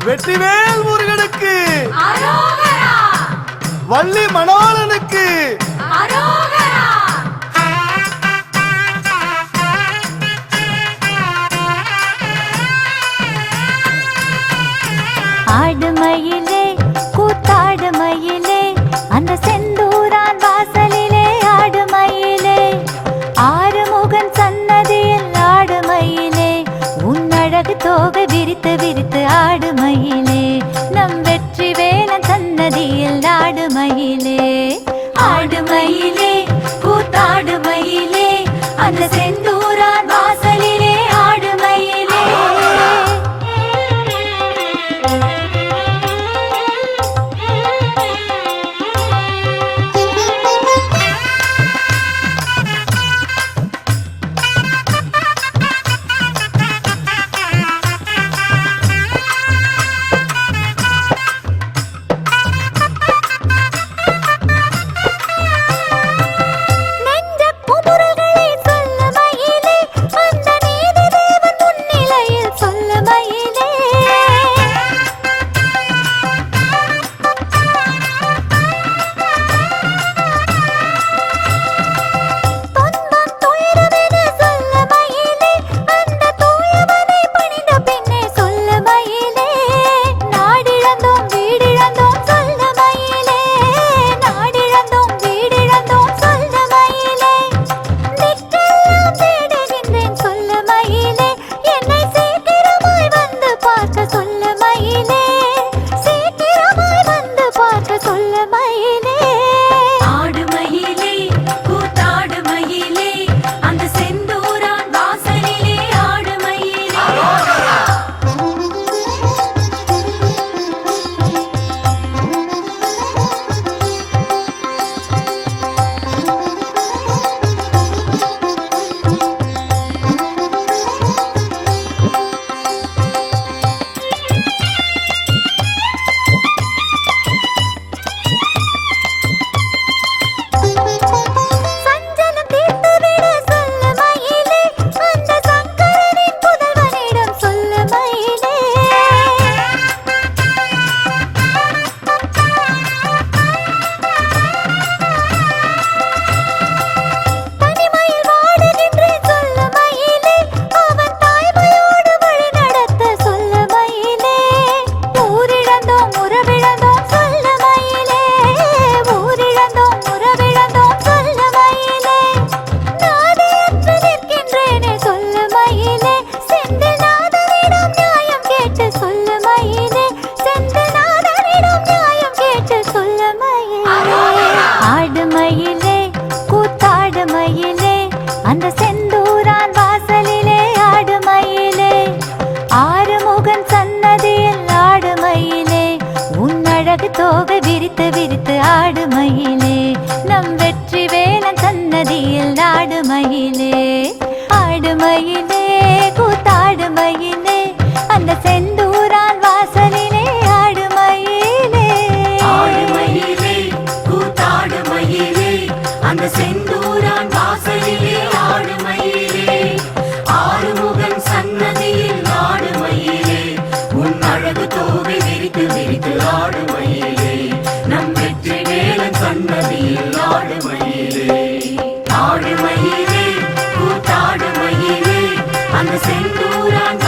வெற்றிவேல் முருகனுக்கு வள்ளி மணவாளனுக்கு ஆடுமயிலே கூத்தாடுமயிலே அந்த செந்தூரான் வாசலிலே ஆடுமயிலே ஆறுமுகன் சன்னதியில் ஆடுமயிலே உன்னழகு தோகை விரித்து விரித்து ஆடுமயிலே நம் வெற்றி வேலன் சன்னதியில் ஆடுமயிலே ஆடுமயிலே கூத்தாடுமயிலே அந்த செந்தூரான் வாசலிலே ஆடுமயிலே ஆடுமயிலே கூத்தாடுமயிலே அந்த செந்தூரான் வாசலிலே ஆடுமயிலே ஆறுமுகன் சன்னதியில் ஆடுமயிலே உன்னழகு தோகை விரித்து விரித்து ஆடுமயிலே நம் வெற்றி வேலன் சன்னதியில் ஆடுமயிலே ஆடுமயிலே கூத்தாடுமயிலே அந்த செந்தூரான் வாசலிலே ஆடுமயிலே அந்த செந்தூரான் வாசலிலே ஆடுமயிலே ஆறுமுகன் சன்னதியில் ஆடுமயிலே உன் அழகு தோகை விரித்து விரித்து ஆடுமயிலே நம் வெற்றி வேலன் சன்னதியில் ஆடுமயிலே ஆடுமயிலே கூத்தாடுமயிலே அந்த செந்தூரான்